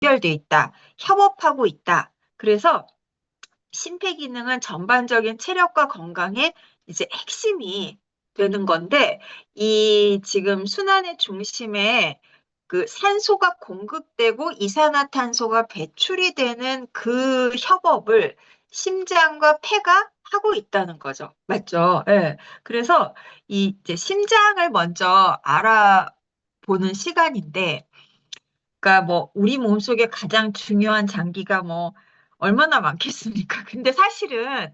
연결돼 있다, 협업하고 있다. 그래서 심폐기능은 전반적인 체력과 건강의 이제 핵심이 되는 건데, 이 지금 순환의 중심에 그 산소가 공급되고 이산화탄소가 배출이 되는 그 협업을 심장과 폐가 하고 있다는 거죠. 맞죠? 예. 그래서 이 이제 심장을 먼저 알아보는 시간인데, 그러니까 뭐 우리 몸속에 가장 중요한 장기가 뭐 얼마나 많겠습니까? 근데 사실은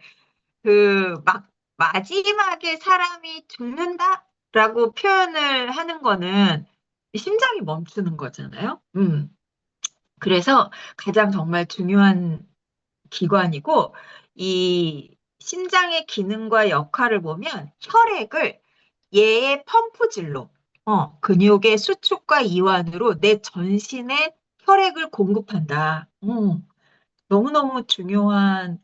그 막 마지막에 사람이 죽는다라고 표현을 하는 거는 이 심장이 멈추는 거잖아요. 그래서 가장 정말 중요한 기관이고, 이 심장의 기능과 역할을 보면 혈액을 얘의 펌프질로, 근육의 수축과 이완으로 내 전신에 혈액을 공급한다. 너무너무 중요한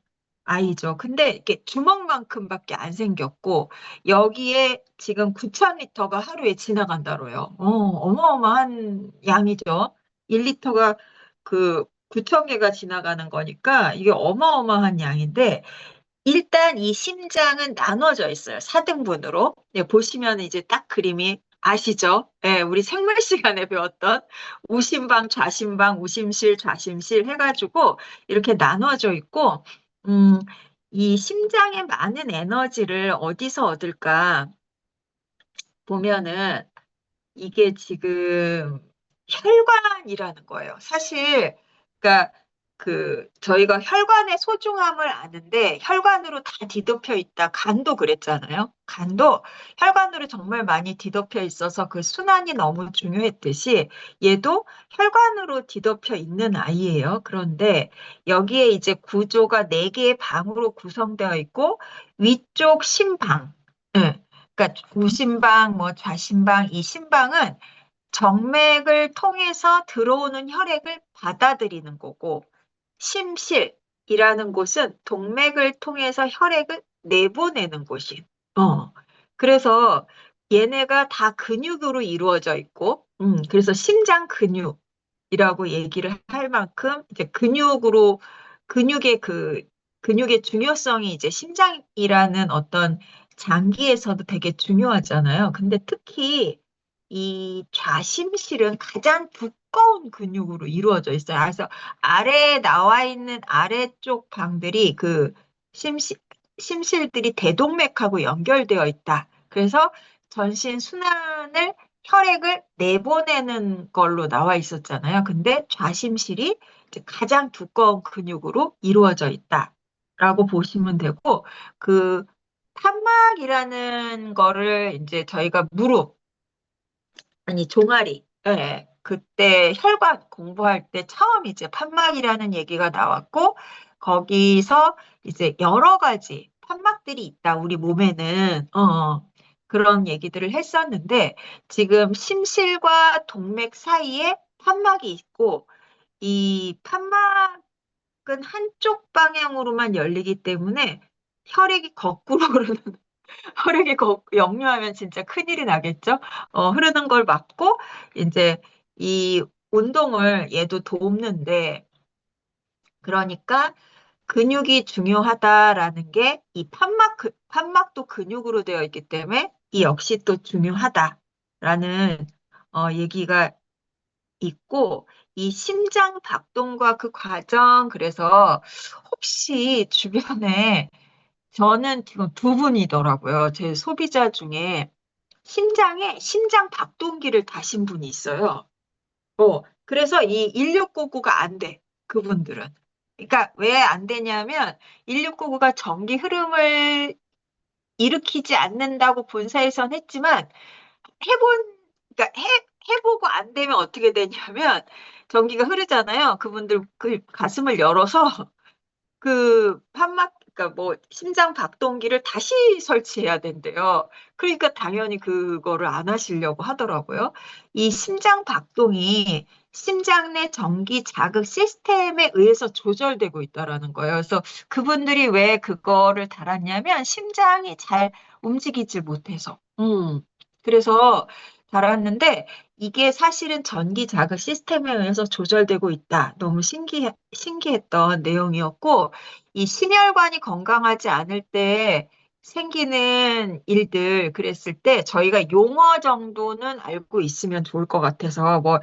아이죠. 근데 이렇게 주먹만큼밖에 안 생겼고, 여기에 지금 9,000리터가 하루에 지나간다로요. 어마어마한 양이죠. 1리터가 그 9,000개가 지나가는 거니까 이게 어마어마한 양인데, 일단 이 심장은 나눠져 있어요. 4등분으로. 네, 보시면 이제 딱 그림이 아시죠? 네, 우리 생물 시간에 배웠던 우심방, 좌심방, 우심실, 좌심실 해가지고 이렇게 나눠져 있고, 음, 이 심장의 많은 에너지를 어디서 얻을까 보면은 이게 지금 혈관이라는 거예요. 사실, 그러니까 그 저희가 혈관의 소중함을 아는데 혈관으로 다 뒤덮여 있다. 간도 그랬잖아요. 간도 혈관으로 정말 많이 뒤덮여 있어서 그 순환이 너무 중요했듯이 얘도 혈관으로 뒤덮여 있는 아이예요. 그런데 여기에 이제 구조가 네 개의 방으로 구성되어 있고 위쪽 심방, 예. 그러니까 우심방, 뭐 좌심방, 이 심방은 정맥을 통해서 들어오는 혈액을 받아들이는 거고, 심실이라는 곳은 동맥을 통해서 혈액을 내보내는 곳이. 어. 그래서 얘네가 다 근육으로 이루어져 있고, 그래서 심장 근육이라고 얘기를 할 만큼 이제 근육의 근육의 중요성이 이제 심장이라는 어떤 장기에서도 되게 중요하잖아요. 근데 특히 이 좌심실은 가장 두꺼운 근육으로 이루어져 있어요. 그래서 아래에 나와 있는 아래쪽 방들이 그 심실, 심실들이 대동맥하고 연결되어 있다. 그래서 전신 순환을 혈액을 내보내는 걸로 나와 있었잖아요. 근데 좌심실이 이제 가장 두꺼운 근육으로 이루어져 있다라고 보시면 되고, 그 판막이라는 거를 이제 저희가 무릎, 아니, 종아리. 예. 그때 혈관 공부할 때 처음 이제 판막이라는 얘기가 나왔고, 거기서 이제 여러 가지 판막들이 있다, 우리 몸에는. 그런 얘기들을 했었는데, 지금 심실과 동맥 사이에 판막이 있고, 이 판막은 한쪽 방향으로만 열리기 때문에 혈액이 거꾸로 흐르는 역류하면 진짜 큰일이 나겠죠? 흐르는 걸 막고, 이제 이 운동을 얘도 돕는데, 그러니까 근육이 중요하다라는 게 이 판막도 근육으로 되어 있기 때문에 이 역시 또 중요하다라는 얘기가 있고, 이 심장 박동과 그 과정, 그래서 혹시 주변에 저는 지금 두 분이더라고요. 제 소비자 중에 심장에 심장 박동기를 다신 분이 있어요. 그래서 이 1699가 안 돼. 그분들은. 그러니까 왜 안 되냐면 1699가 전기 흐름을 일으키지 않는다고 본사에선 했지만 해본 그러니까 해보고 안 되면 어떻게 되냐면 전기가 흐르잖아요. 그분들 그 가슴을 열어서 그러니까 뭐, 심장 박동기를 다시 설치해야 된대요. 그러니까 당연히 그거를 안 하시려고 하더라고요. 이 심장 박동이 심장 내 전기 자극 시스템에 의해서 조절되고 있다라는 거예요. 그래서 그분들이 왜 그거를 달았냐면 심장이 잘 움직이지 못해서. 그래서 달았는데 이게 사실은 전기 자극 시스템에 의해서 조절되고 있다. 너무 신기했던 내용이었고, 이 심혈관이 건강하지 않을 때 생기는 일들 그랬을 때 저희가 용어 정도는 알고 있으면 좋을 것 같아서 뭐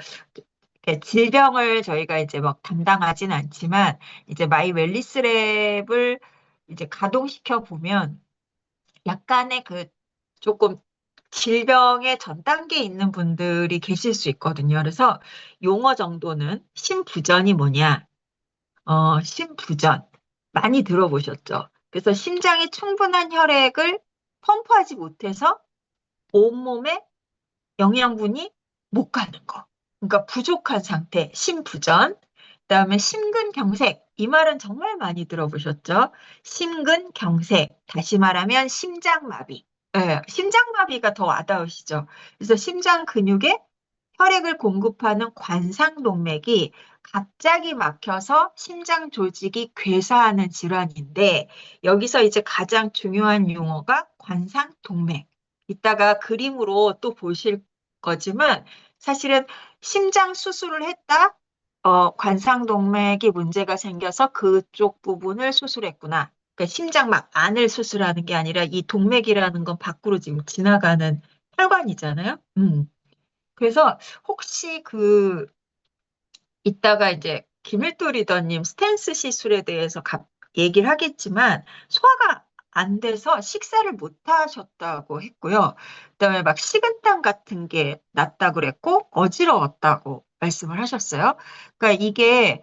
이렇게 질병을 저희가 이제 막 담당하진 않지만 이제 마이 웰리스 랩을 이제 가동시켜 보면 약간의 그 조금 질병의 전 단계에 있는 분들이 계실 수 있거든요. 그래서 용어 정도는 심부전이 뭐냐? 심부전. 많이 들어보셨죠? 그래서 심장이 충분한 혈액을 펌프하지 못해서 온몸에 영양분이 못 가는 거. 그러니까 부족한 상태, 심부전. 그다음에 심근경색. 이 말은 정말 많이 들어보셨죠? 심근경색. 다시 말하면 심장마비. 예, 심장마비가 더 와닿으시죠? 그래서 심장 근육에 혈액을 공급하는 관상동맥이 갑자기 막혀서 심장 조직이 괴사하는 질환인데 여기서 이제 가장 중요한 용어가 관상동맥. 이따가 그림으로 또 보실 거지만 사실은 심장 수술을 했다. 관상동맥이 문제가 생겨서 그쪽 부분을 수술했구나. 그러니까 심장막 안을 수술하는 게 아니라 이 동맥이라는 건 밖으로 지금 지나가는 혈관이잖아요. 그래서 혹시 이따가 이제 김일도 리더님 스탠스 시술에 대해서 얘기를 하겠지만 소화가 안 돼서 식사를 못 하셨다고 했고요. 그다음에 막 식은땀 같은 게 났다고 그랬고 어지러웠다고 말씀을 하셨어요. 그러니까 이게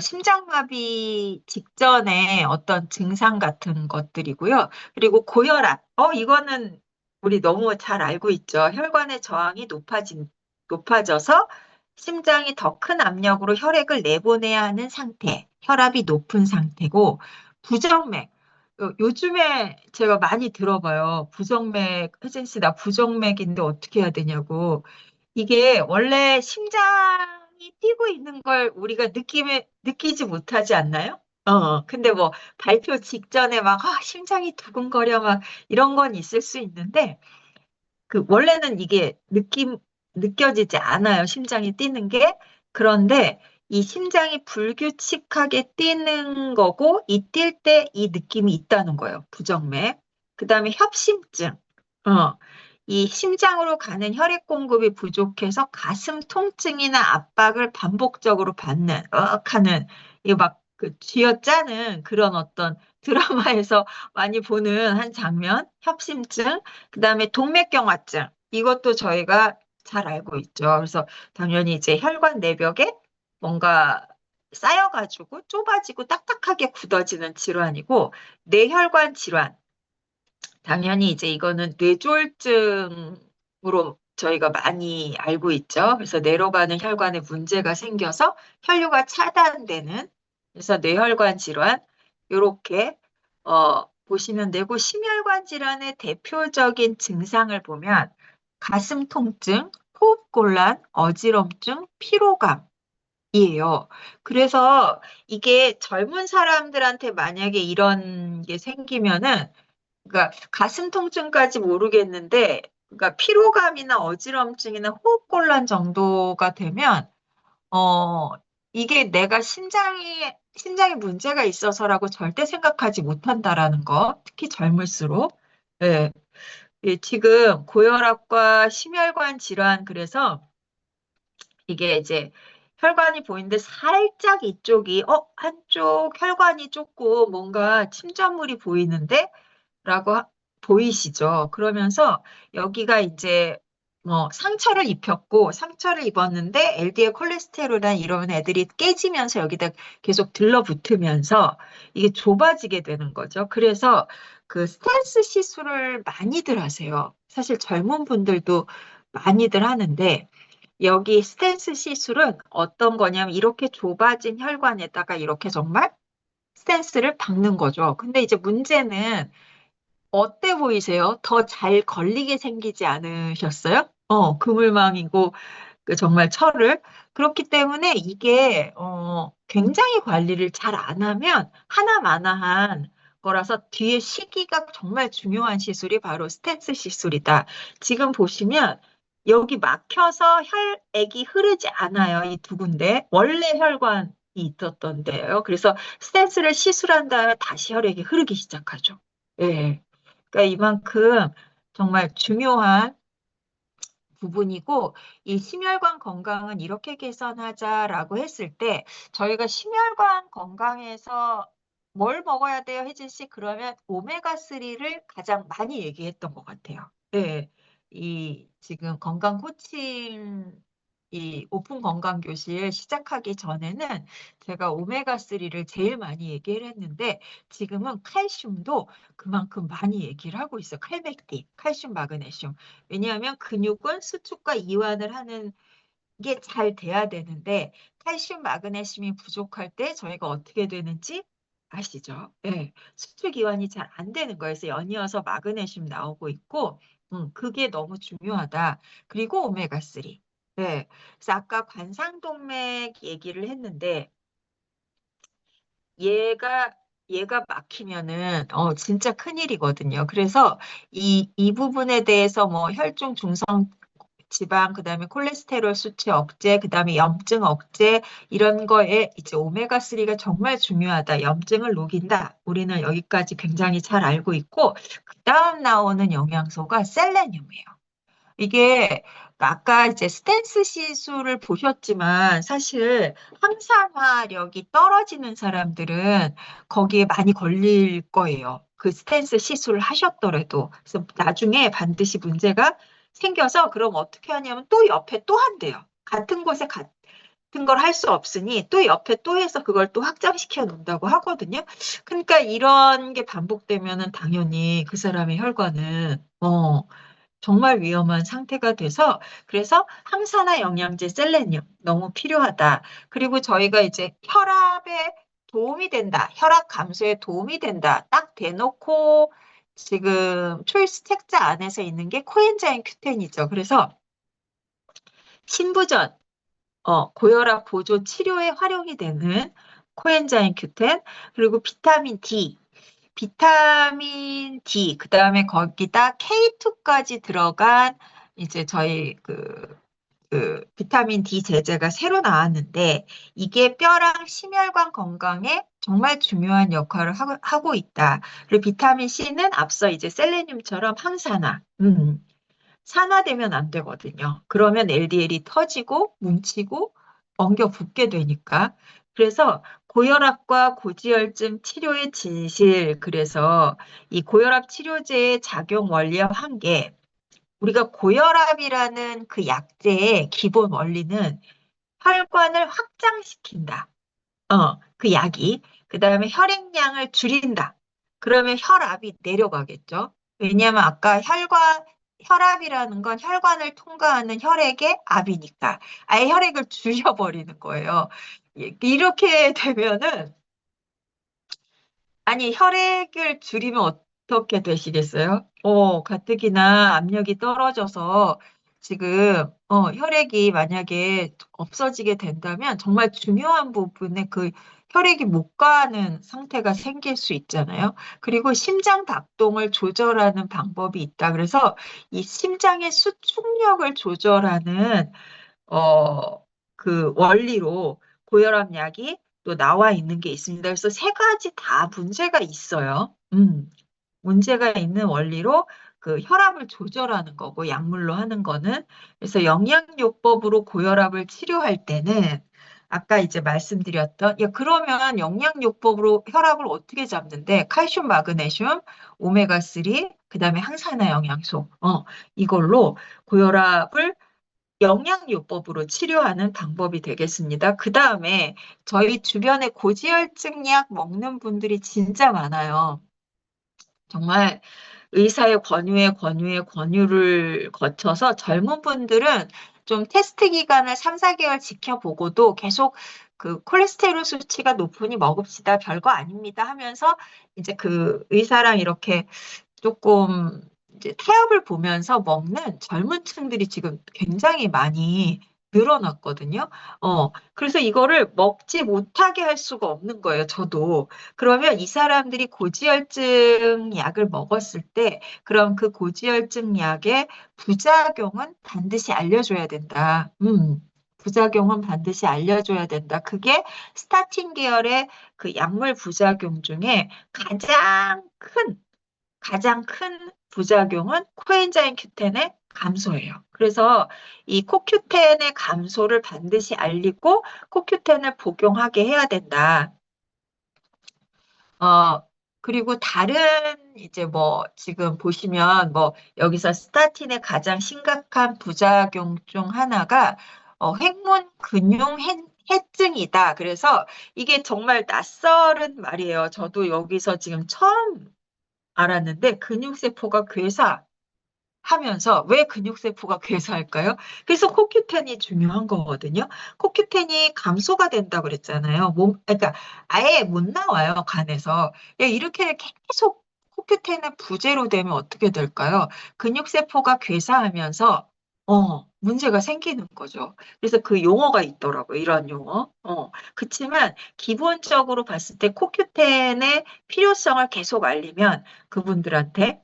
심장마비 직전에 어떤 증상 같은 것들이고요. 그리고 고혈압. 이거는 우리 너무 잘 알고 있죠. 혈관의 저항이 높아져서 심장이 더 큰 압력으로 혈액을 내보내야 하는 상태, 혈압이 높은 상태고, 부정맥. 요즘에 제가 많이 들어봐요. 부정맥, 혜진 씨, 나 부정맥인데 어떻게 해야 되냐고. 이게 원래 심장이 뛰고 있는 걸 우리가 느끼지 못하지 않나요? 근데 뭐 발표 직전에 막, 심장이 두근거려 막 이런 건 있을 수 있는데, 원래는 이게 느껴지지 않아요. 심장이 뛰는 게. 그런데 이 심장이 불규칙하게 뛰는 거고, 이 뛸 때 이 느낌이 있다는 거예요. 부정맥. 그 다음에 협심증. 어, 이 심장으로 가는 혈액 공급이 부족해서 가슴 통증이나 압박을 반복적으로 받는, 하는, 이거 막 쥐어짜는 그런 어떤 드라마에서 많이 보는 한 장면, 협심증. 그다음에 동맥경화증. 이것도 저희가 잘 알고 있죠. 그래서 당연히 이제 혈관 내벽에 뭔가 쌓여가지고 좁아지고 딱딱하게 굳어지는 질환이고 뇌혈관 질환. 당연히 이제 이거는 뇌졸중으로 저희가 많이 알고 있죠. 그래서 내려가는 혈관에 문제가 생겨서 혈류가 차단되는 그래서 뇌혈관 질환 요렇게 보시면 되고 심혈관 질환의 대표적인 증상을 보면 가슴 통증, 호흡곤란, 어지럼증, 피로감이에요. 그래서 이게 젊은 사람들한테 만약에 이런 게 생기면은 그러니까 가슴 통증까지 모르겠는데, 그러니까 피로감이나 어지럼증이나 호흡곤란 정도가 되면, 어, 이게 내가 심장에 문제가 있어서라고 절대 생각하지 못한다라는 거, 특히 젊을수록. 예, 예, 지금 고혈압과 심혈관 질환, 그래서 이게 이제 혈관이 보이는데 살짝 이쪽이, 한쪽 혈관이 좁고 뭔가 침전물이 보이는데, 라고 보이시죠? 그러면서 여기가 이제 뭐 상처를 입었는데 LDL 콜레스테롤이나 이런 애들이 깨지면서 여기다 계속 들러붙으면서 이게 좁아지게 되는 거죠. 그래서 그 스탠스 시술을 많이들 하세요. 사실 젊은 분들도 많이들 하는데 여기 스탠스 시술은 어떤 거냐면 이렇게 좁아진 혈관에다가 이렇게 정말 스탠스를 박는 거죠. 근데 이제 문제는 어때 보이세요? 더 잘 걸리게 생기지 않으셨어요? 그물망이고, 정말 철을. 그렇기 때문에 이게, 굉장히 관리를 잘 안 하면 하나마나한 거라서 뒤에 시기가 정말 중요한 시술이 바로 스탠스 시술이다. 지금 보시면 여기 막혀서 혈액이 흐르지 않아요. 이 두 군데. 원래 혈관이 있었던 데예요. 그래서 스탠스를 시술한 다음에 다시 혈액이 흐르기 시작하죠. 예. 그러니까 이만큼 정말 중요한 부분이고, 이 심혈관 건강은 이렇게 개선하자라고 했을 때, 저희가 심혈관 건강에서 뭘 먹어야 돼요, 혜진 씨? 그러면 오메가3를 가장 많이 얘기했던 것 같아요. 네. 이 지금 건강 코칭, 이 오픈 건강 교실 시작하기 전에는 제가 오메가3를 제일 많이 얘기를 했는데, 지금은 칼슘도 그만큼 많이 얘기를 하고 있어요. 칼맥틴, 칼슘, 마그네슘. 왜냐하면 근육은 수축과 이완을 하는 게 잘 돼야 되는데 칼슘, 마그네슘이 부족할 때 저희가 어떻게 되는지 아시죠? 네. 수축 이완이 잘 안 되는 거예요. 그래서 연이어서 마그네슘 나오고 있고 그게 너무 중요하다. 그리고 오메가3. 네. 그래서 아까 관상동맥 얘기를 했는데 얘가 얘가 막히면은 진짜 큰일이거든요. 그래서 이 부분에 대해서 뭐 혈중 중성 지방, 그다음에 콜레스테롤 수치 억제, 그다음에 염증 억제 이런 거에 이제 오메가3가 정말 중요하다. 염증을 녹인다. 우리는 여기까지 굉장히 잘 알고 있고 그다음 나오는 영양소가 셀레늄이에요. 이게 아까 이제 스탠스 시술을 보셨지만 사실 항산화력이 떨어지는 사람들은 거기에 많이 걸릴 거예요. 그 스탠스 시술을 하셨더라도. 그래서 나중에 반드시 문제가 생겨서 그럼 어떻게 하냐면 또 옆에 또 한대요. 같은 곳에 같은 걸 할 수 없으니 또 옆에 또 해서 그걸 또 확장시켜 놓는다고 하거든요. 그러니까 이런 게 반복되면은 당연히 그 사람의 혈관은 정말 위험한 상태가 돼서 그래서 항산화 영양제 셀레늄 너무 필요하다. 그리고 저희가 이제 혈압에 도움이 된다. 혈압 감소에 도움이 된다. 딱 대놓고 지금 초이스 책자 안에서 있는 게 코엔자임 Q10이죠. 그래서 신부전, 고혈압 보조 치료에 활용이 되는 코엔자임 Q10 그리고 비타민 D, 그다음에 거기다 K2까지 들어간 이제 저희 그 비타민 D 제제가 새로 나왔는데 이게 뼈랑 심혈관 건강에 정말 중요한 역할을 하고 있다. 그리고 비타민 C는 앞서 이제 셀레늄처럼 항산화, 산화되면 안 되거든요. 그러면 LDL이 터지고 뭉치고 엉겨 붙게 되니까. 그래서 고혈압과 고지혈증 치료의 진실, 그래서 이 고혈압 치료제의 작용 원리와 한계, 우리가 고혈압이라는 그 약제의 기본 원리는 혈관을 확장시킨다. 그 약이. 그 다음에 혈액량을 줄인다. 그러면 혈압이 내려가겠죠. 왜냐하면 아까 혈압이라는 건 혈관을 통과하는 혈액의 압이니까. 아예 혈액을 줄여버리는 거예요. 이렇게 되면은 아니, 혈액을 줄이면 어떻게 되시겠어요? 가뜩이나 압력이 떨어져서 지금, 혈액이 만약에 없어지게 된다면 정말 중요한 부분에 그 혈액이 못 가는 상태가 생길 수 있잖아요. 그리고 심장 박동을 조절하는 방법이 있다. 그래서 이 심장의 수축력을 조절하는 그 원리로 고혈압 약이 또 나와 있는 게 있습니다. 그래서 세 가지 다 문제가 있어요. 문제가 있는 원리로 그 혈압을 조절하는 거고 약물로 하는 거는 그래서 영양요법으로 고혈압을 치료할 때는 아까 이제 말씀드렸던 그러면 영양요법으로 혈압을 어떻게 잡는데 칼슘, 마그네슘, 오메가3 그다음에 항산화 영양소 이걸로 고혈압을 영양요법으로 치료하는 방법이 되겠습니다. 그 다음에 저희 주변에 고지혈증 약 먹는 분들이 진짜 많아요. 정말 의사의 권유를 거쳐서 젊은 분들은 좀 테스트 기간을 3, 4개월 지켜보고도 계속 그 콜레스테롤 수치가 높으니 먹읍시다. 별거 아닙니다 하면서 이제 그 의사랑 이렇게 조금 이제 타협을 보면서 먹는 젊은 층들이 지금 굉장히 많이 늘어났거든요. 그래서 이거를 먹지 못하게 할 수가 없는 거예요, 저도. 그러면 이 사람들이 고지혈증 약을 먹었을 때, 그럼 그 고지혈증 약의 부작용은 반드시 알려줘야 된다. 부작용은 반드시 알려줘야 된다. 그게 스타틴 계열의 그 약물 부작용 중에 가장 큰 부작용은 코엔자임 Q10의 감소예요. 그래서 이 코큐텐의 감소를 반드시 알리고 코큐텐을 복용하게 해야 된다. 어, 그리고 다른 이제 뭐 지금 보시면 뭐 여기서 스타틴의 가장 심각한 부작용 중 하나가 핵문 근육 해증이다. 그래서 이게 정말 낯설은 말이에요. 저도 여기서 지금 처음 알았는데 근육세포가 괴사하면서 왜 근육세포가 괴사할까요? 그래서 코큐텐이 중요한 거거든요. 코큐텐이 감소가 된다고 그랬잖아요. 그러니까 아예 못 나와요, 간에서. 이렇게 계속 코큐텐의 부재로 되면 어떻게 될까요? 근육세포가 괴사하면서 문제가 생기는 거죠. 그래서 그 용어가 있더라고요. 이런 용어. 그치만 기본적으로 봤을 때 코큐텐의 필요성을 계속 알리면 그분들한테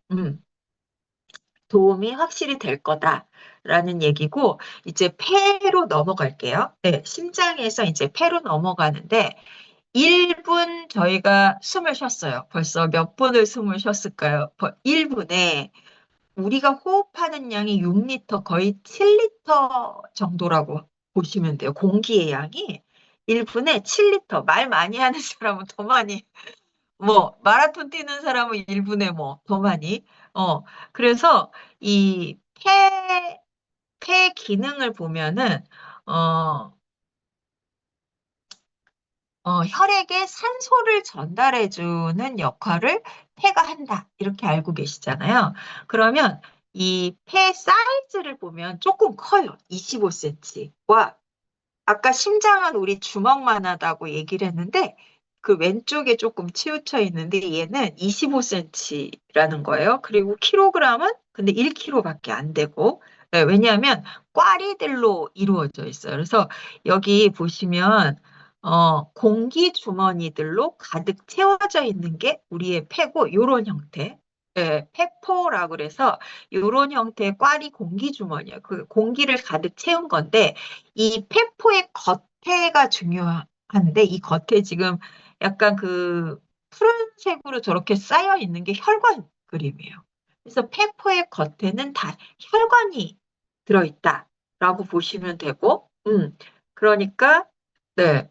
도움이 확실히 될 거다라는 얘기고, 이제 폐로 넘어갈게요. 네, 심장에서 이제 폐로 넘어가는데 1분 저희가 숨을 쉬었어요. 벌써 몇 분을 숨을 쉬었을까요? 1분에 우리가 호흡하는 양이 6리터, 거의 7리터 정도라고 보시면 돼요. 공기의 양이 1분에 7리터. 말 많이 하는 사람은 더 많이, 뭐 마라톤 뛰는 사람은 1분에 뭐 더 많이. 그래서 이 폐 기능을 보면은 어, 혈액에 산소를 전달해주는 역할을 폐가 한다. 이렇게 알고 계시잖아요. 그러면 이 폐 사이즈를 보면 조금 커요. 25cm와 아까 심장은 우리 주먹만 하다고 얘기를 했는데 그 왼쪽에 조금 치우쳐 있는데 얘는 25cm라는 거예요. 그리고 킬로그램은 근데 1kg밖에 안 되고 네, 왜냐하면 꽈리들로 이루어져 있어요. 그래서 여기 보시면 공기 주머니들로 가득 채워져 있는 게 우리의 폐고 요런 형태. 네, 폐포라고 그래서 요런 형태의 꽈리 공기 주머니예요. 그 공기를 가득 채운 건데 이 폐포의 겉에가 중요한데 이 겉에 지금 약간 그 푸른색으로 저렇게 쌓여 있는 게 혈관 그림이에요. 그래서 폐포의 겉에는 다 혈관이 들어있다라고 보시면 되고, 그러니까 네,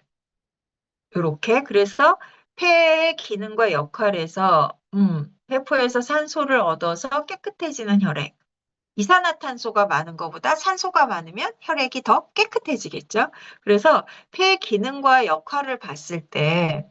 이렇게 그래서 폐의 기능과 역할에서 폐포에서 산소를 얻어서 깨끗해지는 혈액. 이산화탄소가 많은 것보다 산소가 많으면 혈액이 더 깨끗해지겠죠. 그래서 폐 기능과 역할을 봤을 때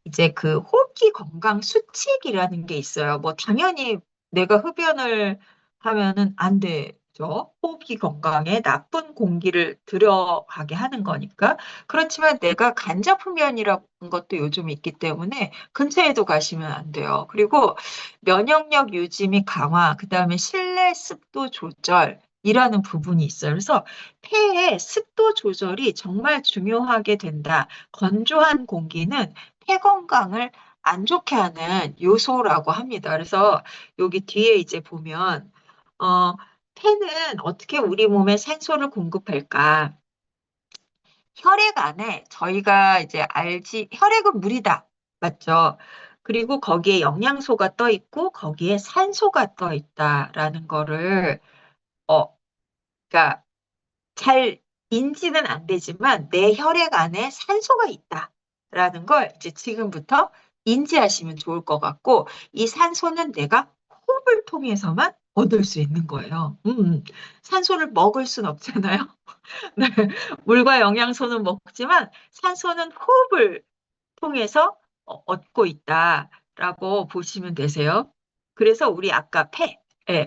이제 그 호흡기 건강 수칙이라는 게 있어요. 뭐 당연히 내가 흡연을 하면은 안 되죠. 호흡기 건강에 나쁜 공기를 들어가게 하는 거니까. 그렇지만 내가 간접 흡연이라는 것도 요즘 있기 때문에 근처에도 가시면 안 돼요. 그리고 면역력 유지 및 강화, 그다음에 실내 습도 조절 이라는 부분이 있어요. 그래서 폐의 습도 조절이 정말 중요하게 된다. 건조한 공기는 폐 건강을 안 좋게 하는 요소라고 합니다. 그래서 여기 뒤에 이제 보면, 어, 폐는 어떻게 우리 몸에 산소를 공급할까? 혈액 안에 저희가 이제 혈액은 물이다. 맞죠? 그리고 거기에 영양소가 떠 있고, 거기에 산소가 떠 있다라는 거를, 어, 그러니까 잘 인지는 안 되지만 내 혈액 안에 산소가 있다라는 걸 이제 지금부터 인지하시면 좋을 것 같고 이 산소는 내가 호흡을 통해서만 얻을 수 있는 거예요. 산소를 먹을 순 없잖아요. 네, 물과 영양소는 먹지만 산소는 호흡을 통해서 얻고 있다라고 보시면 되세요. 그래서 우리 아까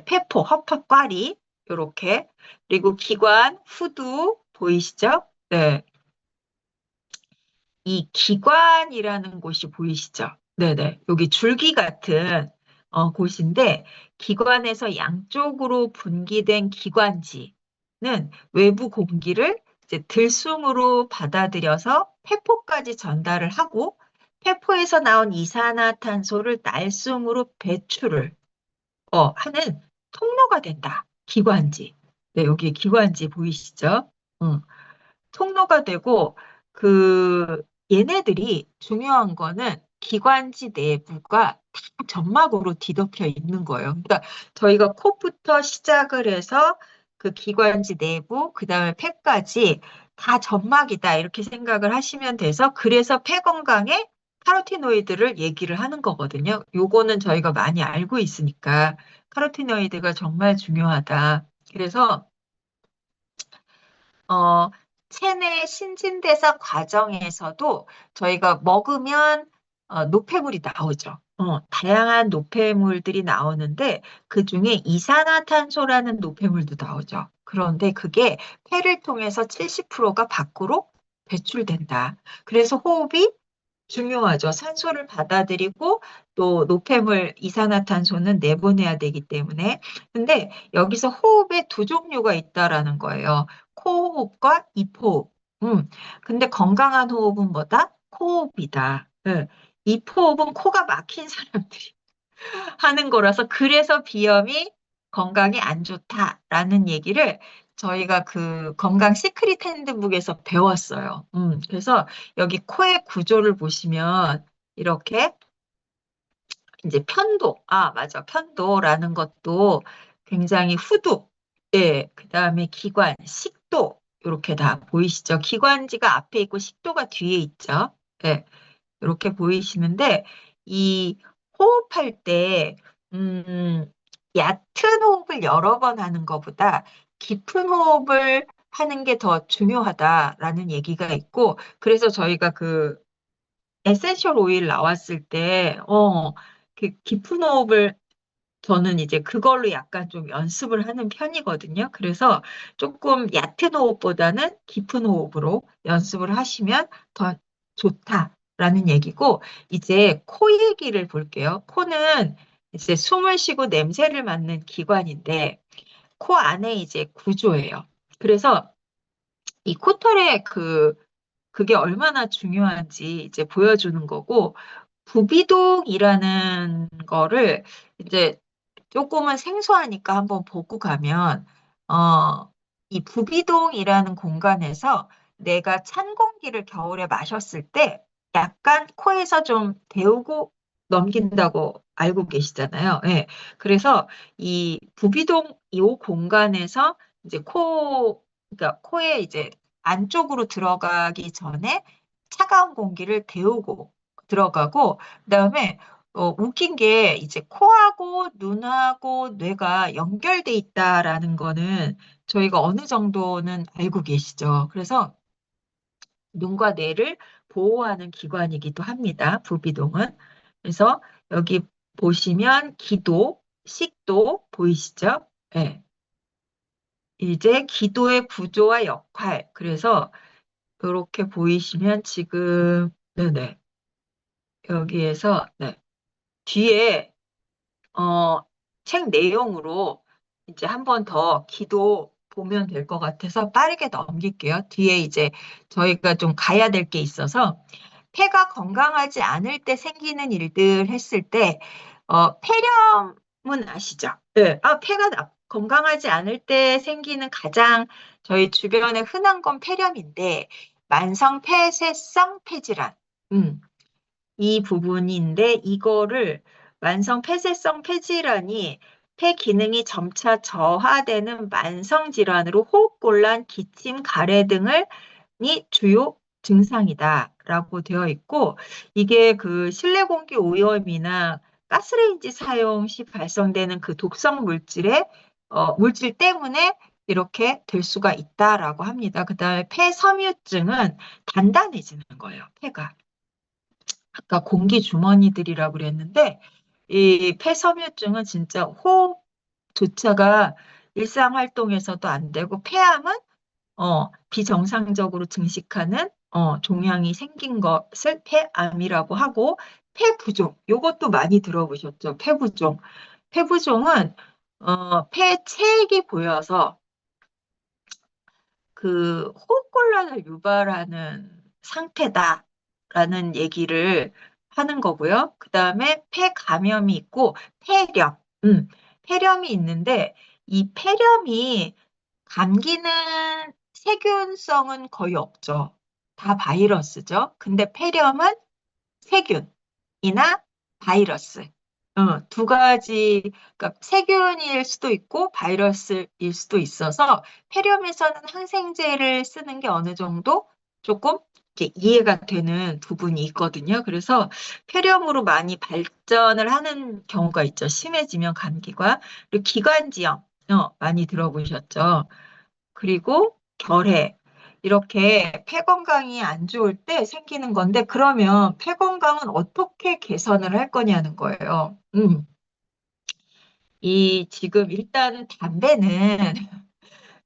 폐포, 허파과리 요렇게 그리고 기관, 후두 보이시죠? 네, 이 기관이라는 곳이 보이시죠? 네네, 여기 줄기 같은 곳인데 기관에서 양쪽으로 분기된 기관지 외부 공기를 이제 들숨으로 받아들여서 폐포까지 전달을 하고 폐포에서 나온 이산화탄소를 날숨으로 배출을 하는 통로가 된다. 기관지. 네, 여기 기관지 보이시죠? 응. 통로가 되고 얘네들이 중요한 거는 기관지 내부가 다 점막으로 뒤덮여 있는 거예요. 그러니까 저희가 코부터 시작을 해서 그 기관지 내부, 그다음에 폐까지 다 점막이다 이렇게 생각을 하시면 돼서 그래서 폐 건강에 카로티노이드를 얘기를 하는 거거든요. 요거는 저희가 많이 알고 있으니까 카로티노이드가 정말 중요하다. 그래서 어, 체내 신진대사 과정에서도 저희가 먹으면 노폐물이 나오죠. 다양한 노폐물들이 나오는데 그중에 이산화탄소라는 노폐물도 나오죠. 그런데 그게 폐를 통해서 70%가 밖으로 배출된다. 그래서 호흡이 중요하죠. 산소를 받아들이고 또 노폐물 이산화탄소는 내보내야 되기 때문에. 근데 여기서 호흡에 두 종류가 있다라는 거예요. 코호흡과 이포흡. 근데 건강한 호흡은 뭐다? 코호흡이다. 예. 이포흡은 코가 막힌 사람들이 하는 거라서 그래서 비염이 건강에 안 좋다라는 얘기를 저희가 그 건강 시크릿 핸드북에서 배웠어요. 그래서 여기 코의 구조를 보시면 이렇게 이제 편도, 맞아. 편도라는 것도 굉장히 후두, 예, 그 다음에 기관, 식도, 이렇게 다 보이시죠? 기관지가 앞에 있고 식도가 뒤에 있죠? 예, 이렇게 보이시는데, 이 호흡할 때, 음, 얕은 호흡을 여러 번 하는 것보다 깊은 호흡을 하는 게 더 중요하다라는 얘기가 있고, 그래서 저희가 에센셜 오일 나왔을 때, 그 깊은 호흡을 저는 이제 그걸로 약간 좀 연습을 하는 편이거든요. 그래서 조금 얕은 호흡보다는 깊은 호흡으로 연습을 하시면 더 좋다라는 얘기고, 이제 코 얘기를 볼게요. 코는 이제 숨을 쉬고 냄새를 맡는 기관인데, 코 안에 이제 구조예요. 그래서 이 코털의 그게 얼마나 중요한지 이제 보여주는 거고, 부비동이라는 거를 이제 조금은 생소하니까 한번 보고 가면, 이 부비동이라는 공간에서 내가 찬 공기를 겨울에 마셨을 때 약간 코에서 좀 데우고 넘긴다고 알고 계시잖아요. 예. 그래서 이 부비동 이 공간에서 이제 그러니까 코에 이제 안쪽으로 들어가기 전에 차가운 공기를 데우고 들어가고, 그다음에 웃긴 게 이제 코하고 눈하고 뇌가 연결돼 있다라는 거는 저희가 어느 정도는 알고 계시죠. 그래서 눈과 뇌를 보호하는 기관이기도 합니다. 부비동은. 그래서 여기 보시면 기도, 식도 보이시죠? 네. 이제 기도의 구조와 역할. 그래서 이렇게 보이시면 지금 네네. 여기에서 네. 뒤에 어, 책 내용으로 이제 한 번 더 기도 보면 될 것 같아서 빠르게 넘길게요. 뒤에 이제 저희가 좀 가야 될 게 있어서 폐가 건강하지 않을 때 생기는 일들 했을 때, 폐렴은 아시죠? 네. 건강하지 않을 때 생기는 가장 저희 주변에 흔한 건 폐렴인데, 만성 폐쇄성 폐질환. 음. 이 부분인데 이거를 만성 폐쇄성 폐질환이 폐 기능이 점차 저하되는 만성 질환으로 호흡곤란, 기침, 가래 등을 이 주요 증상이다라고 되어 있고 이게 그 실내 공기 오염이나 가스레인지 사용 시 발생되는 그 독성 물질 때문에 이렇게 될 수가 있다라고 합니다. 그다음에 폐섬유증은 단단해지는 거예요, 폐가. 아까 공기 주머니들이라고 그랬는데 이 폐섬유증은 진짜 호흡조차가 일상 활동에서도 안 되고 폐암은 비정상적으로 증식하는 종양이 생긴 것을 폐암이라고 하고 폐부종 요것도 많이 들어보셨죠? 폐부종은 폐체액이 보여서 그 호흡곤란을 유발하는 상태다라는 얘기를 하는 거고요. 그 다음에 폐감염이 있고 폐렴, 폐렴이 있는데 이 폐렴이 감기는 세균성은 거의 없죠. 다 바이러스죠. 근데 폐렴은 세균이나 바이러스. 두 가지, 그러니까 세균일 수도 있고 바이러스일 수도 있어서 폐렴에서는 항생제를 쓰는 게 어느 정도 조금 이렇게 이해가 되는 부분이 있거든요. 그래서 폐렴으로 많이 발전을 하는 경우가 있죠. 심해지면 감기가. 그리고 기관지염, 많이 들어보셨죠? 그리고 결핵. 이렇게 폐 건강이 안 좋을 때 생기는 건데, 그러면 폐 건강은 어떻게 개선을 할 거냐는 거예요. 지금 일단은 담배는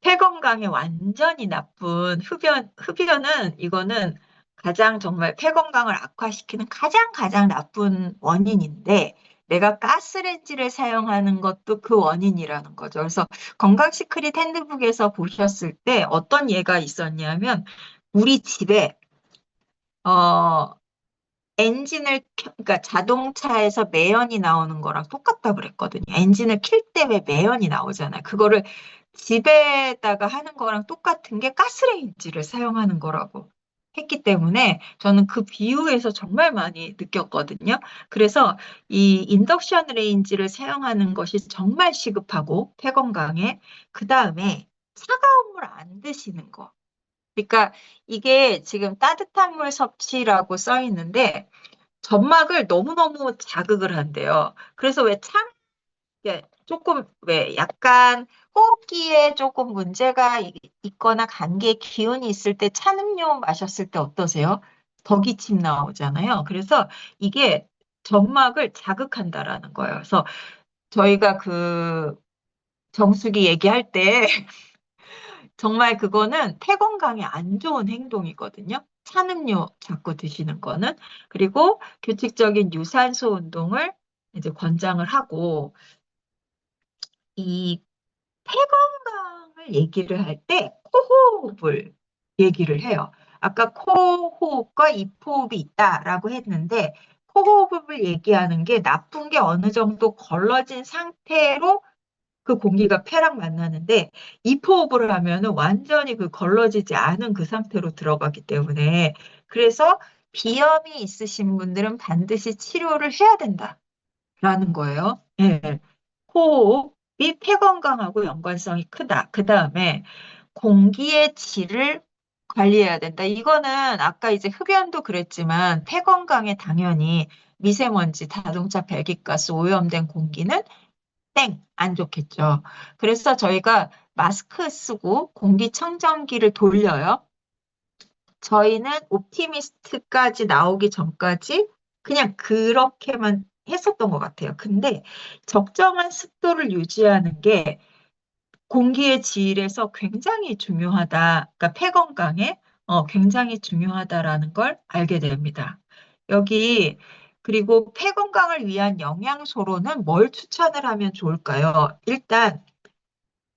폐 건강에 완전히 나쁜 흡연은 이거는 가장 정말 폐 건강을 악화시키는 가장 가장 나쁜 원인인데 내가 가스레인지를 사용하는 것도 그 원인이라는 거죠. 그래서 건강 시크릿 핸드북에서 보셨을 때 어떤 예가 있었냐면 우리 집에 어 그러니까 자동차에서 매연이 나오는 거랑 똑같다 그랬거든요. 엔진을 킬 때 왜 매연이 나오잖아요. 그거를 집에다가 하는 거랑 똑같은 게 가스레인지를 사용하는 거라고 했기 때문에 저는 그 비유에서 정말 많이 느꼈거든요. 그래서 이 인덕션 레인지를 사용하는 것이 정말 시급하고 폐 건강에 그 다음에 차가운 물 안 드시는 거. 그러니까 이게 지금 따뜻한 물 섭취라고 써 있는데 점막을 너무너무 자극을 한대요. 그래서 조금 왜 약간 호흡기에 조금 문제가 있거나 감기에 기운이 있을 때 찬 음료 마셨을 때 어떠세요? 더 기침 나오잖아요. 그래서 이게 점막을 자극한다라는 거예요. 그래서 저희가 그 정수기 얘기할 때 정말 그거는 폐 건강에 안 좋은 행동이거든요. 찬 음료 자꾸 드시는 거는. 그리고 규칙적인 유산소 운동을 이제 권장을 하고, 이 폐 건강을 얘기를 할 때 코호흡을 얘기를 해요. 아까 코호흡과 입호흡이 있다라고 했는데, 코호흡을 얘기하는 게 나쁜 게 어느 정도 걸러진 상태로 그 공기가 폐랑 만나는데 입호흡을 하면은 완전히 그 걸러지지 않은 그 상태로 들어가기 때문에 그래서 비염이 있으신 분들은 반드시 치료를 해야 된다라는 거예요. 예. 호흡이 폐 건강하고 연관성이 크다. 그 다음에 공기의 질을 관리해야 된다. 이거는 아까 이제 흡연도 그랬지만 폐 건강에 당연히 미세먼지, 자동차 배기가스 오염된 공기는 안 좋겠죠. 그래서 저희가 마스크 쓰고 공기청정기를 돌려요. 저희는 옵티미스트까지 나오기 전까지 그냥 그렇게만 했었던 것 같아요. 근데 적정한 습도를 유지하는 게 공기의 질에서 굉장히 중요하다. 그러니까 폐 건강에 굉장히 중요하다라는 걸 알게 됩니다. 여기 그리고 폐 건강을 위한 영양소로는 뭘 추천을 하면 좋을까요? 일단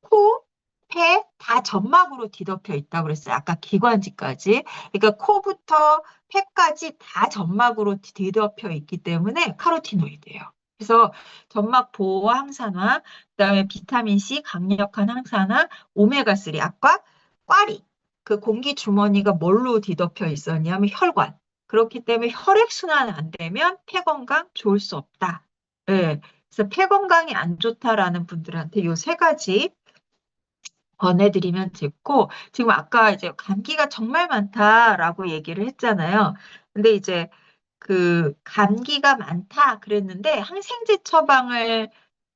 코, 폐 다 점막으로 뒤덮여 있다고 그랬어요. 아까 기관지까지. 그러니까 코부터 폐까지 다 점막으로 뒤덮여 있기 때문에 카로티노이드예요. 그래서 점막 보호 항산화, 그다음에 비타민 C 강력한 항산화, 오메가3 아까 꽈리 그 공기 주머니가 뭘로 뒤덮여 있었냐면 혈관. 그렇기 때문에 혈액순환 안 되면 폐 건강 좋을 수 없다. 예. 그래서 폐 건강이 안 좋다라는 분들한테 요 세 가지 권해드리면 좋고, 지금 아까 이제 감기가 정말 많다라고 얘기를 했잖아요. 근데 이제 그 감기가 많다 그랬는데 항생제 처방을,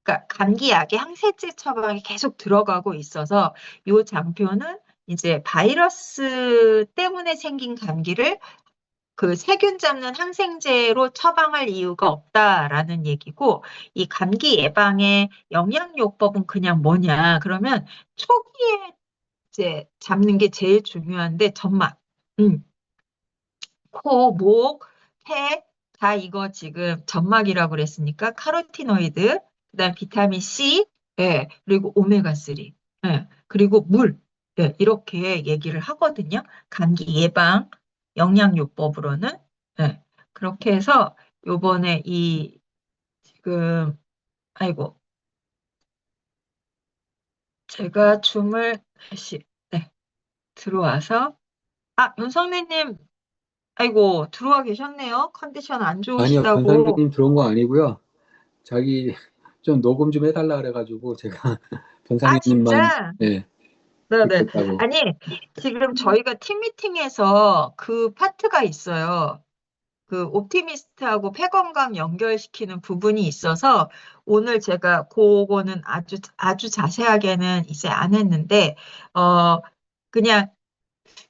그러니까 감기약에 항생제 처방이 계속 들어가고 있어서 요 장표는 이제 바이러스 때문에 생긴 감기를 그 세균 잡는 항생제로 처방할 이유가 없다라는 얘기고, 이 감기 예방의 영양요법은 그냥 뭐냐? 그러면 초기에 이제 잡는 게 제일 중요한데, 점막, 음, 코, 목, 폐, 다 이거 지금 점막이라고 그랬으니까 카로티노이드, 그다음 비타민 C, 예, 그리고 오메가3, 예, 그리고 물. 네, 이렇게 얘기를 하거든요. 감기 예방 영양요법으로는. 네, 그렇게 해서 요번에 이 지금 아이고 제가 줌을 다시 네, 들어와서 윤성래님 아이고 들어와 계셨네요. 컨디션 안 아니요, 좋으시다고. 변상규님 들어온 거 아니고요. 자기 좀 녹음 좀 해달라 그래가지고 제가 변상규님만 진짜? 예, 네네. 듣겠다고. 아니, 지금 저희가 팀 미팅에서 그 파트가 있어요. 그 옵티미스트하고 폐건강 연결시키는 부분이 있어서 오늘 제가 그거는 아주 자세하게는 이제 안 했는데, 어, 그냥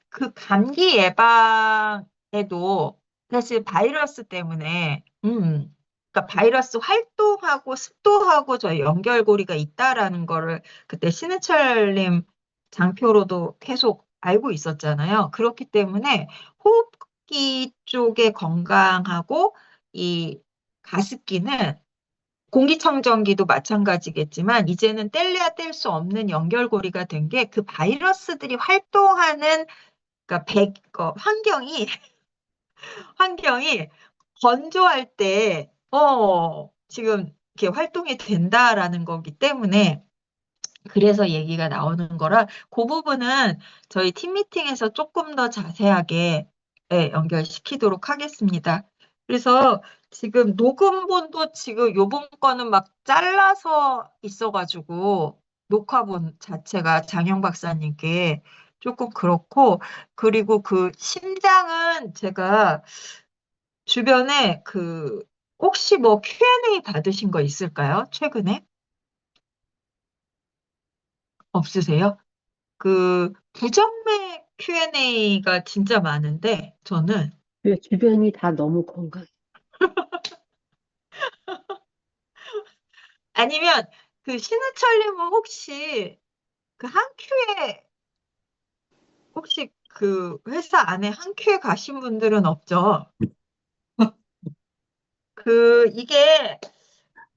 그 감기 예방에도 사실 바이러스 때문에, 그러니까 바이러스 활동하고 습도하고 저희 연결고리가 있다라는 거를 그때 신해철님 장표로도 계속 알고 있었잖아요. 그렇기 때문에 호흡기 쪽에 건강하고 이 가습기는 공기청정기도 마찬가지겠지만 이제는 뗄래야 뗄 수 없는 연결고리가 된 게 그 바이러스들이 활동하는 그러니까 환경이 건조할 때, 지금 이렇게 활동이 된다라는 거기 때문에 그래서 얘기가 나오는 거라 그 부분은 저희 팀 미팅에서 조금 더 자세하게 네, 연결시키도록 하겠습니다. 그래서 지금 녹음본도 지금 요번 거는 막 잘라서 있어가지고 녹화본 자체가 장영 박사님께 조금 그렇고 그리고 그 심장은 제가 주변에 그 혹시 뭐 Q&A 받으신 거 있을까요? 최근에? 없으세요? 그 부정맥 Q&A가 진짜 많은데 저는 왜 주변이 다 너무 건강해. 아니면 그 신해철님은 혹시 그 한큐에 혹시 그 회사 안에 한큐에 가신 분들은 없죠? 그 이게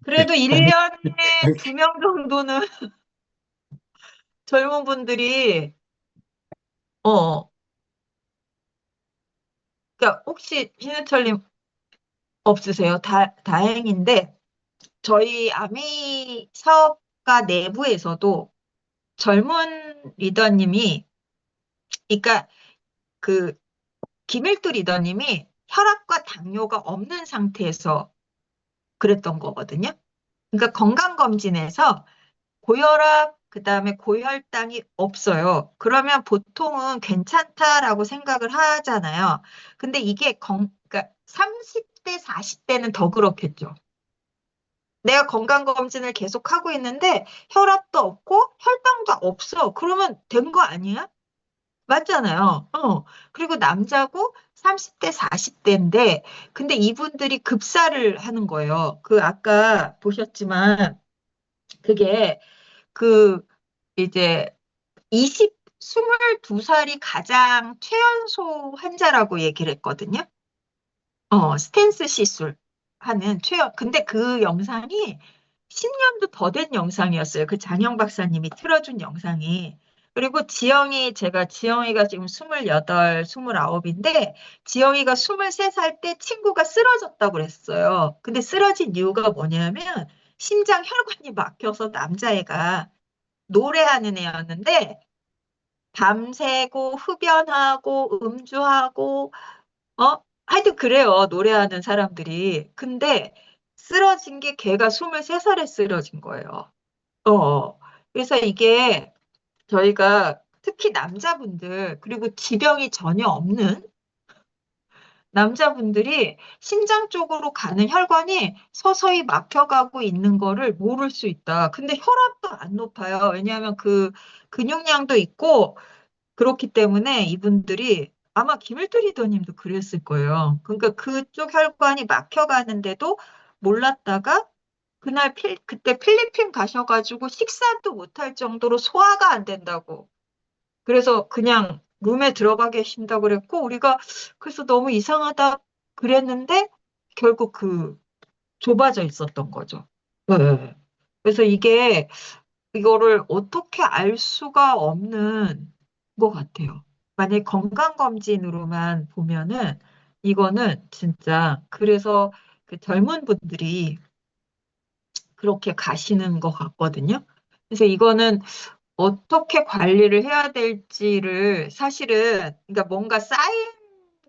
그래도 1년에 2명 정도는 젊은 분들이 어 그러니까 혹시 신해철님 없으세요? 다행인데 저희 아미 사업가 내부에서도 젊은 리더님이 그러니까 그 김일두 리더님이 혈압과 당뇨가 없는 상태에서 그랬던 거거든요. 그러니까 건강검진에서 고혈압, 그다음에 고혈당이 없어요. 그러면 보통은 괜찮다라고 생각을 하잖아요. 근데 이게 그러니까 30대, 40대는 더 그렇겠죠. 내가 건강검진을 계속 하고 있는데 혈압도 없고 혈당도 없어. 그러면 된 거 아니야? 맞잖아요. 그리고 남자고 30대, 40대인데, 근데 이분들이 급사를 하는 거예요. 그 아까 보셨지만, 그게 그 이제 22살이 가장 최연소 환자라고 얘기를 했거든요. 스탠스 시술 하는 근데 그 영상이 10년도 더 된 영상이었어요. 그 장영 박사님이 틀어준 영상이. 그리고 제가 지영이가 지금 28, 29인데, 지영이가 23살 때 친구가 쓰러졌다고 그랬어요. 근데 쓰러진 이유가 뭐냐면, 심장 혈관이 막혀서 남자애가 노래하는 애였는데, 밤새고, 흡연하고, 음주하고, 하여튼 그래요. 노래하는 사람들이. 근데 쓰러진 게 걔가 23살에 쓰러진 거예요. 그래서 이게 저희가 특히 남자분들, 그리고 지병이 전혀 없는 남자분들이 심장 쪽으로 가는 혈관이 서서히 막혀가고 있는 거를 모를 수 있다. 근데 혈압도 안 높아요. 왜냐하면 그 근육량도 있고 그렇기 때문에 이분들이 아마 김일두 리더님도 그랬을 거예요. 그러니까 그쪽 혈관이 막혀가는데도 몰랐다가 그때 필리핀 가셔가지고 식사도 못할 정도로 소화가 안 된다고. 그래서 그냥 룸에 들어가 계신다고 그랬고 우리가 그래서 너무 이상하다 그랬는데 결국 좁아져 있었던 거죠. 네. 그래서 이거를 어떻게 알 수가 없는 것 같아요. 만약에 건강검진으로만 보면은 이거는 진짜 그래서 그 젊은 분들이 그렇게 가시는 것 같거든요. 그래서 이거는 어떻게 관리를 해야 될지를 사실은 그러니까 뭔가 사인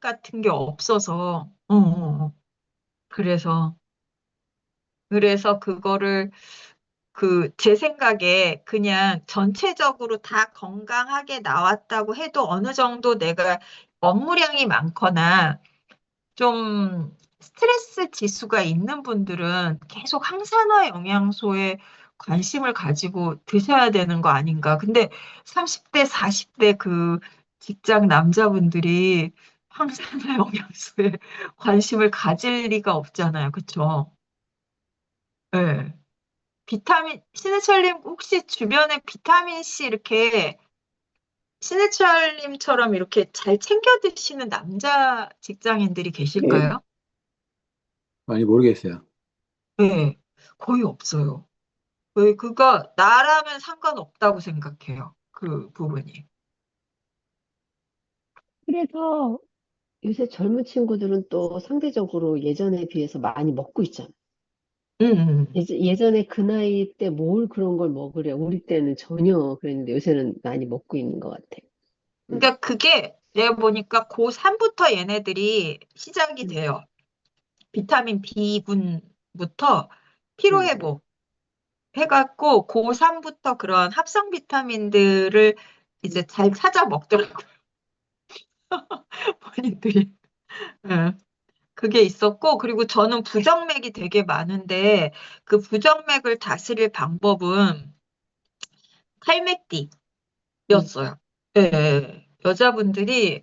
같은 게 없어서 그래서 그거를 제 생각에 그냥 전체적으로 다 건강하게 나왔다고 해도 어느 정도 내가 업무량이 많거나 좀 스트레스 지수가 있는 분들은 계속 항산화 영양소에 관심을 가지고 드셔야 되는 거 아닌가. 근데 30대, 40대 그 직장 남자분들이 항산화 영양소에 관심을 가질 리가 없잖아요. 그쵸? 네. 신해철님 혹시 주변에 비타민 C 이렇게 신해철님처럼 이렇게 잘 챙겨 드시는 남자 직장인들이 계실까요? 많이 모르겠어요. 네, 거의 없어요. 거의 그거 나라면 상관없다고 생각해요. 그 부분이. 그래서 요새 젊은 친구들은 또 상대적으로 예전에 비해서 많이 먹고 있잖아. 음. 예전에 그 나이 때 뭘 그런 걸 먹으래. 우리 때는 전혀 그랬는데 요새는 많이 먹고 있는 것 같아. 음, 그러니까 그게 내가 보니까 고3부터 얘네들이 시작이 음, 돼요. 비타민 B군부터 음. 피로회복 해갖고 고3부터 그런 합성 비타민들을 이제 잘 찾아 먹더라고요. 본인들이. 예. 그게 있었고, 그리고 저는 부정맥이 되게 많은데, 그 부정맥을 다스릴 방법은 음. 칼맥디였어요. 예, 여자분들이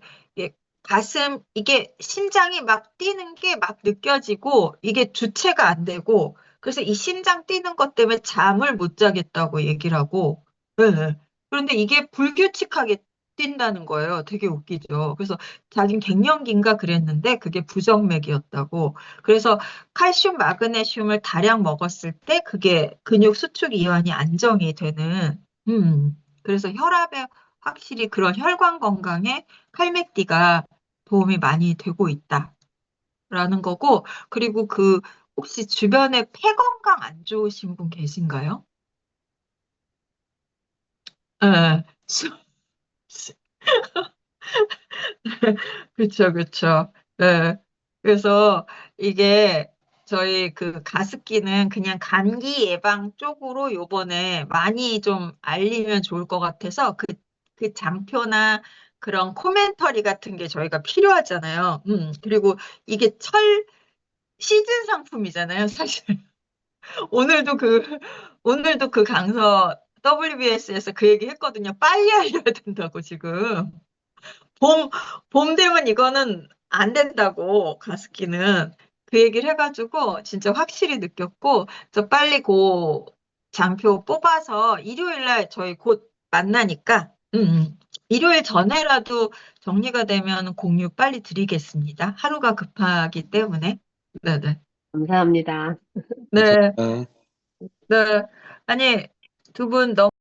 이게 심장이 막 뛰는 게 막 느껴지고, 이게 주체가 안 되고, 그래서 이 심장 뛰는 것 때문에 잠을 못 자겠다고 얘기를 하고, 예. 그런데 이게 불규칙하게 뛴다는 거예요. 되게 웃기죠. 그래서 자긴 갱년기인가 그랬는데, 그게 부정맥이었다고. 그래서 칼슘, 마그네슘을 다량 먹었을 때, 그게 근육 수축 이완이 안정이 되는, 그래서 혈압에 확실히 그런 혈관 건강에 칼맥디가 도움이 많이 되고 있다라는 거고, 그리고 혹시 주변에 폐 건강 안 좋으신 분 계신가요? 예. 그쵸, 그쵸. 예. 그래서 이게 저희 그 가습기는 그냥 감기 예방 쪽으로 요번에 많이 좀 알리면 좋을 것 같아서 그 장표나 그런 코멘터리 같은 게 저희가 필요하잖아요. 그리고 이게 시즌 상품이잖아요, 사실. 오늘도 그, 오늘도 그 강서 WBS에서 그 얘기 했거든요. 빨리 알려야 된다고 지금. 봄, 봄 되면 이거는 안 된다고, 가습기는. 그 얘기를 해가지고, 진짜 확실히 느꼈고, 저 빨리 장표 뽑아서 일요일 날 저희 곧 만나니까, 일요일 전에라도 정리가 되면 공유 빨리 드리겠습니다. 하루가 급하기 때문에. 네네. 감사합니다. 네, 감사합니다. 네. 아니, 두 분 너무